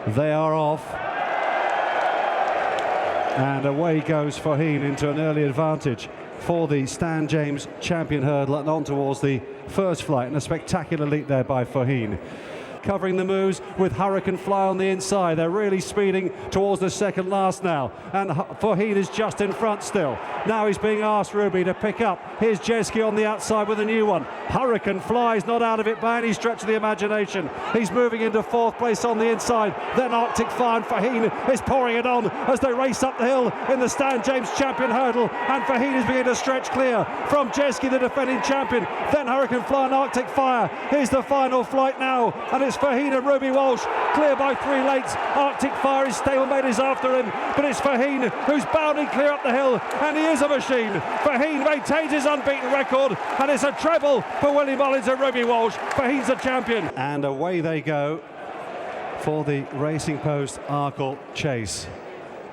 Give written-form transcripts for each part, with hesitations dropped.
They are off. And away goes Faugheen into an early advantage for the Stan James champion hurdle and on towards the first flight, and a spectacular leap there by Faugheen. Covering the moves with Hurricane Fly on the inside. They're really speeding towards the second last now, and Faugheen is just in front still. Now he's being asked, Ruby, to pick up. Here's Jeski on the outside with a new one. Hurricane Fly is not out of it by any stretch of the imagination. He's moving into fourth place on the inside. Then Arctic Fire, and Faugheen is pouring it on as they race up the hill in the Stan James champion hurdle, and Faugheen is beginning to stretch clear from Jeski, the defending champion. Then Hurricane Fly and Arctic Fire. Here's the final flight now, and it's Faugheen and Ruby Walsh clear by 3 lengths. Arctic Fire, his stablemate, is after him, but it's Faugheen who's bounding clear up the hill, and he is a machine. Faugheen maintains his unbeaten record, and it's a treble for Willie Mullins and Ruby Walsh. Faugheen's the champion. And away they go for the Racing Post Arkle chase.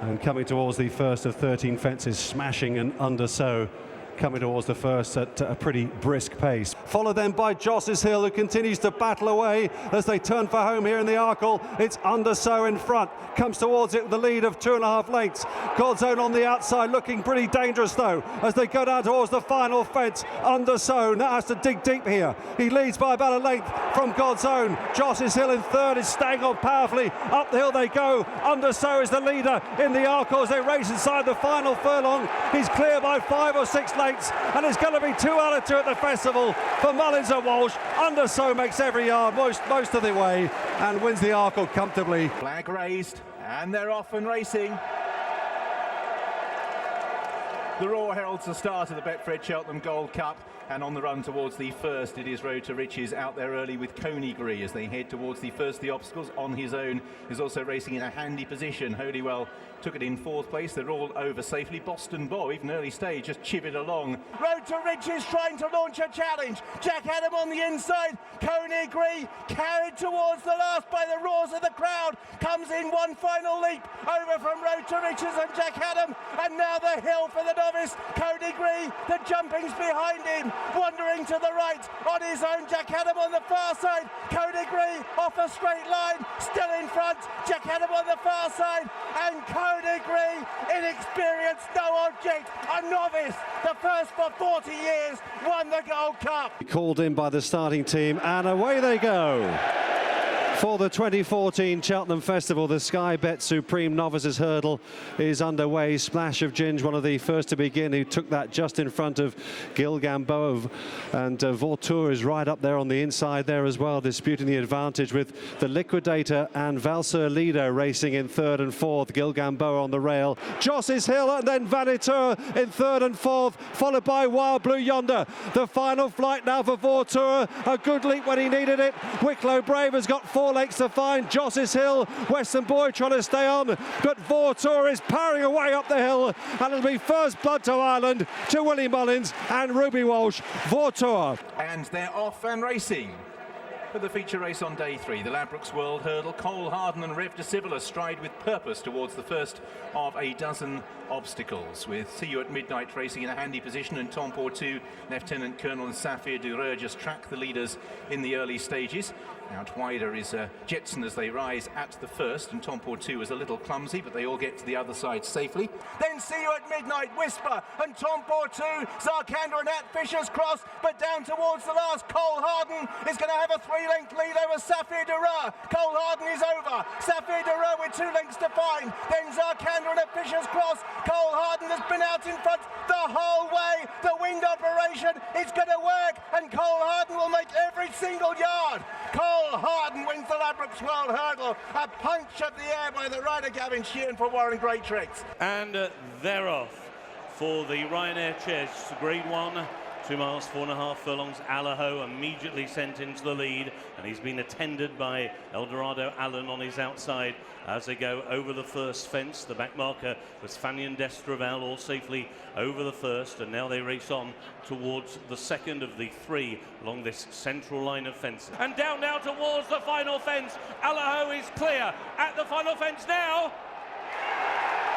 And coming towards the first of 13 fences, Smashing and Under Sceaux coming towards the first at a pretty brisk pace. Followed then by Josses Hill, who continues to battle away as they turn for home here in the Arkle. It's Under Sceaux in front, comes towards it with the lead of 2.5 lengths. God's Own on the outside, looking pretty dangerous though as they go down towards the final fence. Under Sceaux now has to dig deep here. He leads by about a length from God's Own. Josses Hill in third is staying on powerfully. Up the hill they go. Under Sceaux is the leader in the Arkle as they race inside the final furlong. He's clear by 5 or 6 lengths. And it's going to be 2 out of 2 at the festival for Mullins and Walsh. Under Sceaux makes every yard most of the way and wins the Arkle comfortably. Flag raised, and they're off and racing. The Roar heralds the start of the Betfred Cheltenham Gold Cup, and on the run towards the first, it is Road to Riches out there early with Coneygree as they head towards the first of the obstacles. On his own is also racing in a handy position. Holywell took it in 4th place. They're all over safely. Boston Bow, even early stage, just chivvied along. Road to Riches trying to launch a challenge. Jack Adam on the inside. Coneygree carried towards the last by the roars of the crowd. Comes in one final leap over from Road to Riches and Jack Adam. And now the hill for the novice. Coneygree, the jumping's behind him. Wandering to the right on his own. Jack Adam on the far side. Coneygree off a straight line. Still in front. Jack Adam on the far side. And Coneygree, inexperienced, no object, a novice, the first for 40 years, won the Gold Cup. Called in by the starting team, and away they go. For the 2014 Cheltenham Festival, the Sky Bet Supreme Novices Hurdle is underway. Splash of Ginge, one of the first to begin, who took that just in front of Gil Gamboa, and Vautour is right up there on the inside there as well, disputing the advantage with the Liquidator and Valsur Lido racing in 3rd and 4th. Gil Gamboa on the rail. Josses Hill and then Vautour in 3rd and 4th, followed by Wild Blue yonder. The final flight now for Vautour. A good leap when he needed it. Wicklow Brave has got 4 lengths to find. Josses Hill, Western Boy trying to stay on, but Vautour is powering away up the hill, and it'll be first blood to Ireland to Willie Mullins and Ruby Walsh. Vautour. And they're off and racing. For the feature race on day 3, the Ladbrokes World Hurdle, Cole Harden and Rev de Civilla stride with purpose towards the first of a dozen obstacles, with See You at Midnight racing in a handy position, and Tom Portu, Lieutenant Colonel and Safir Dureur just track the leaders in the early stages. Out wider is Jetson as they rise at the first, and Tom Portu is a little clumsy, but they all get to the other side safely. Then See You at Midnight, Whisper and Tom Portu, Zarkandra and at Fisher's Cross, but down towards the last, Cole Harden is going to have a 3-length lead over Safir Dureur. Cole Harden is over. Safir Dureur with 2 lengths to find. Then Zarkandra and at Fisher's Cross. Cole Harden has been out in front the whole way. The wind operation is going to work, and Cole Harden will make every single yard. Cole Harden wins the Ladbrokes World Hurdle. A punch of the air by the rider Gavin Sheehan for Warren Greatrix. And they're off for the Ryanair chase, Grade 1. 2 miles, 4.5 furlongs. Allaho immediately sent into the lead, and he's been attended by Eldorado Allen on his outside as they go over the first fence. The back marker was Fanion Destravel, all safely over the first, and now they race on towards the second of the 3 along this central line of fence. And down now towards the final fence. Allaho is clear at the final fence now.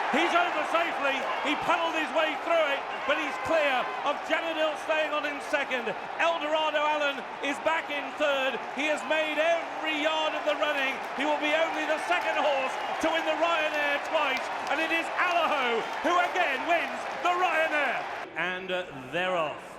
He's over safely. He puddled his way through it, but he's clear of Janadil staying on in second. Eldorado Allen is back in third. He has made every yard of the running. He will be only the second horse and it is Allaho who again wins the Ryanair. And they're off.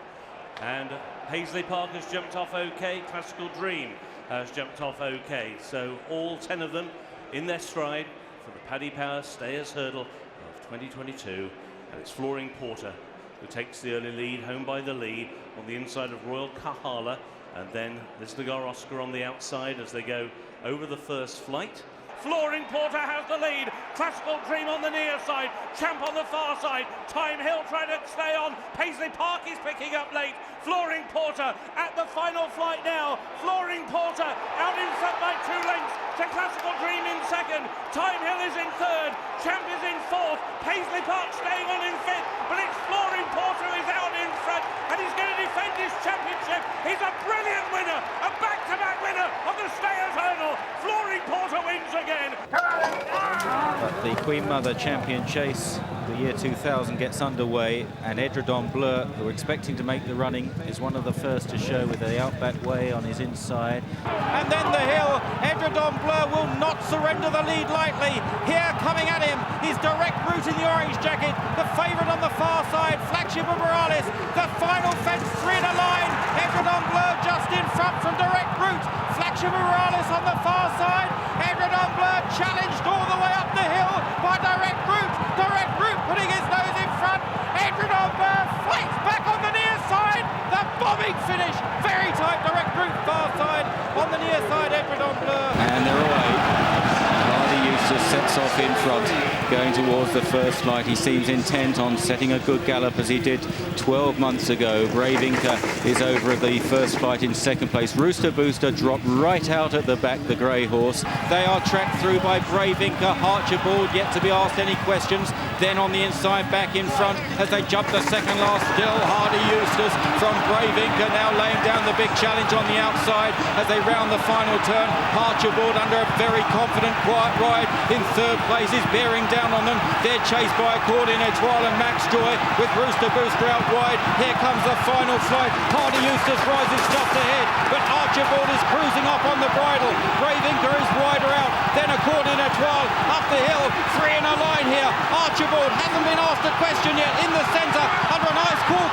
And Paisley Park has jumped off OK, Classical Dream has jumped off OK. So all 10 of them in their stride for the Paddy Power Stayers Hurdle of 2022. And it's Flooring Porter who takes the early lead, home by the lead on the inside of Royal Kahala. And then there's the Oscar on the outside as they go over the first flight. Flooring Porter has the lead. Classical Dream on the near side. Champ on the far side. Time Hill trying to stay on. Paisley Park is picking up late. Flooring Porter at the final flight now. Flooring Porter out in front by 2 lengths to Classical Dream in second. Time Hill is in third. Champ is in fourth. Paisley Park staying on in fifth. But it's Flooring Porter who is out in front and he's going to defend his championship. He's a brilliant winner. A back-to-back winner of the Stayers Hurdle. Flooring Porter wins again. But the Queen Mother Champion Chase, the year 2000, gets underway, and Edredon Bleu, who are expecting to make the running, is one of the first to show with the Outback Way on his inside. And then the hill. Edredon Bleu will not surrender the lead lightly. Here coming at him, his direct route in the orange jacket, the favourite on the far side, Flagship of Morales. The final fence, 3 in a line. Edredon Bleu just in front from direct route. Flagship of Morales on the far side. Edredon Bleu challenged all the way up the hill by direct route. Direct route putting his nose in front. Edredon Bleu fights back on the near side. The bombing finish. Very tight direct route far side. On the near side, Edredon Bleu. And they're away. Eustace sets off in front, going towards the first flight. He seems intent on setting a good gallop as he did 12 months ago. Brave Inca is over the first flight in second place. Rooster Booster dropped right out at the back, the grey horse. They are tracked through by Brave Inca. Archibald yet to be asked any questions. Then on the inside, back in front as they jump the second last. Still Hardy Eustace from Brave Inca, now laying down the big challenge on the outside as they round the final turn. Archibald under a very confident, quiet ride in third place is bearing down on them. They're chased by Accordion Etoile and Max Joy with Rooster Booster out wide. Here comes the final flight. Hardy Eustace rises just ahead, but Archibald is cruising up on the bridle. Brave Inca is wider out. Then Accordion Etoile up the hill. 3 in a line here. Archibald hasn't been asked a question yet in the centre under a nice cool